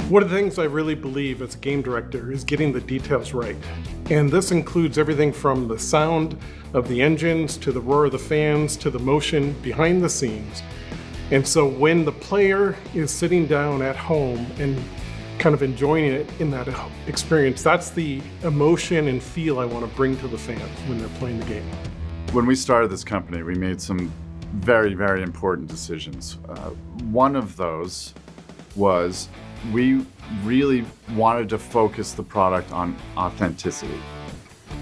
One of the things I really believe as a game director is getting the details right. And this includes everything from the sound of the engines, to the roar of the fans, to the motion behind the scenes. And so when the player is sitting down at home and kind of enjoying it in that experience, that's the emotion and feel I want to bring to the fans when they're playing the game. When we started this company, we made some very, very important decisions. One of those was we really wanted to focus the product on authenticity.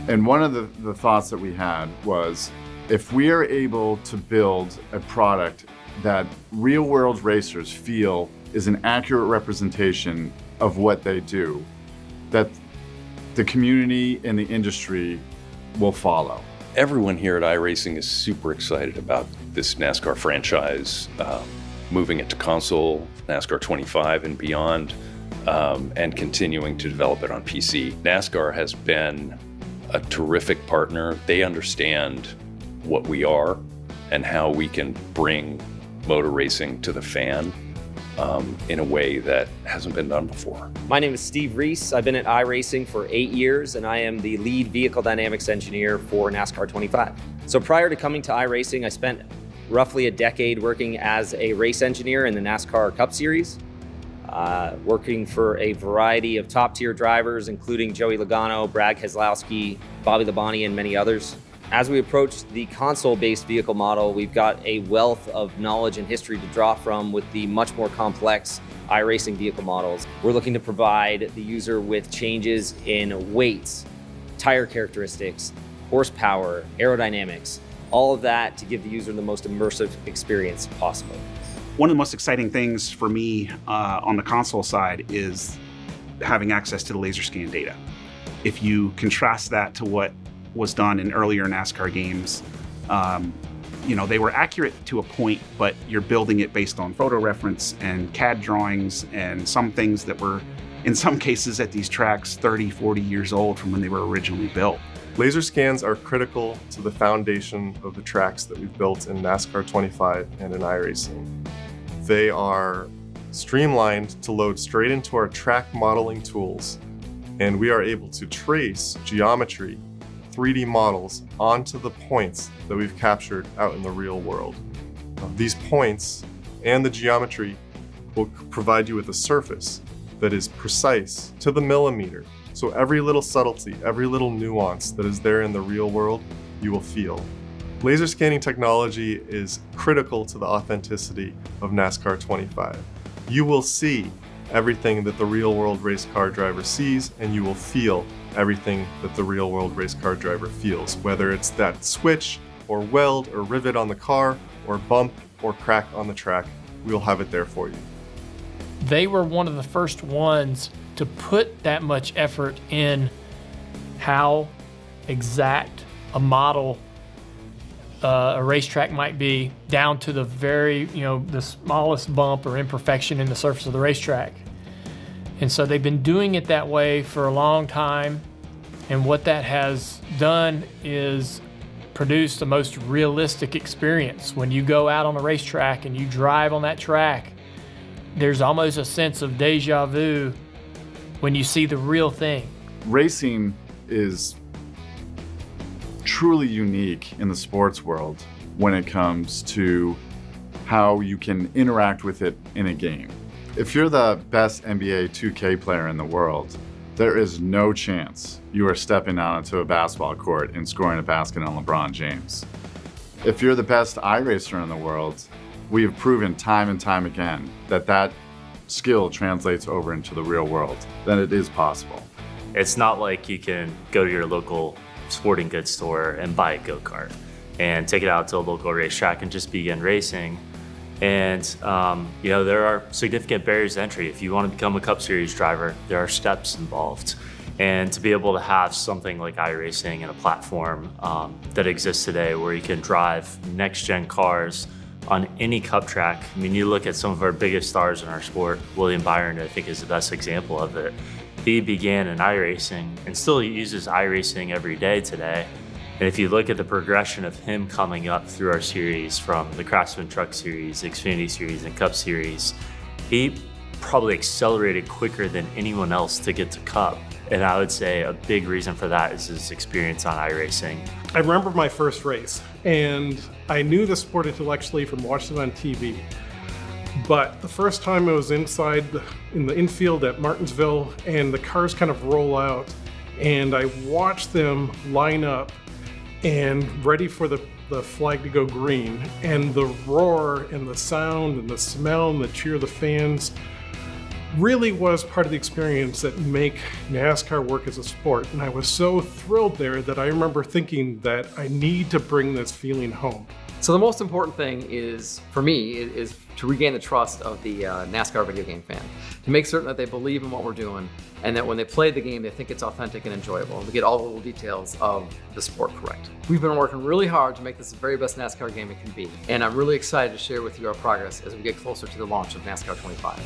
And one of the thoughts that we had was, if we are able to build a product that real-world racers feel is an accurate representation of what they do, that the community and the industry will follow. Everyone here at iRacing is super excited about this NASCAR franchise, moving it to console, NASCAR 25 and beyond, and continuing to develop it on PC. NASCAR has been a terrific partner. They understand what we are and how we can bring motor racing to the fan in a way that hasn't been done before. My name is Steve Reese. I've been at iRacing for 8 years, and I am the lead vehicle dynamics engineer for NASCAR 25. So prior to coming to iRacing, I spent roughly a decade working as a race engineer in the NASCAR Cup Series, working for a variety of top-tier drivers, including Joey Logano, Brad Keselowski, Bobby Labonte, and many others. As we approach the console-based vehicle model, we've got a wealth of knowledge and history to draw from with the much more complex iRacing vehicle models. We're looking to provide the user with changes in weights, tire characteristics, horsepower, aerodynamics, all of that to give the user the most immersive experience possible. One of the most exciting things for me on the console side is having access to the laser scan data. If you contrast that to what was done in earlier NASCAR games, they were accurate to a point, but you're building it based on photo reference and CAD drawings and some things that were, in some cases at these tracks, 30, 40 years old from when they were originally built. Laser scans are critical to the foundation of the tracks that we've built in NASCAR 25 and in iRacing. They are streamlined to load straight into our track modeling tools, and we are able to trace geometry, 3D models onto the points that we've captured out in the real world. These points and the geometry will provide you with a surface that is precise to the millimeter. So every little subtlety, every little nuance that is there in the real world, you will feel. Laser scanning technology is critical to the authenticity of NASCAR 25. You will see everything that the real world race car driver sees, and you will feel everything that the real world race car driver feels, whether it's that switch or weld or rivet on the car or bump or crack on the track, we'll have it there for you. They were one of the first ones to put that much effort in how exact a model, a racetrack might be, down to the very, the smallest bump or imperfection in the surface of the racetrack. And so they've been doing it that way for a long time. And what that has done is produce the most realistic experience. When you go out on a racetrack and you drive on that track, there's almost a sense of deja vu when you see the real thing. Racing is truly unique in the sports world when it comes to how you can interact with it in a game. If you're the best NBA 2K player in the world, there is no chance you are stepping out onto a basketball court and scoring a basket on LeBron James. If you're the best iRacer in the world, we have proven time and time again that skill translates over into the real world, that it is possible. It's not like you can go to your local sporting goods store and buy a go-kart and take it out to a local racetrack and just begin racing. And there are significant barriers to entry. If you want to become a Cup Series driver, there are steps involved. And to be able to have something like iRacing and a platform that exists today where you can drive next-gen cars on any Cup track. I mean, you look at some of our biggest stars in our sport. William Byron, I think, is the best example of it. He began in iRacing and still uses iRacing every day today. And if you look at the progression of him coming up through our series from the Craftsman Truck Series, Xfinity Series, and Cup Series, he probably accelerated quicker than anyone else to get to Cup. And I would say a big reason for that is his experience on iRacing. I remember my first race, and I knew the sport intellectually from watching it on TV. But the first time I was inside in the infield at Martinsville, and the cars kind of roll out, and I watched them line up and ready for the flag to go green, and the roar and the sound and the smell and the cheer of the fans really was part of the experience that make NASCAR work as a sport. And I was so thrilled there that I remember thinking that I need to bring this feeling home. So the most important thing is, for me, is to regain the trust of the NASCAR video game fan, to make certain that they believe in what we're doing, and that when they play the game, they think it's authentic and enjoyable, and we get all the little details of the sport correct. We've been working really hard to make this the very best NASCAR game it can be, and I'm really excited to share with you our progress as we get closer to the launch of NASCAR 25.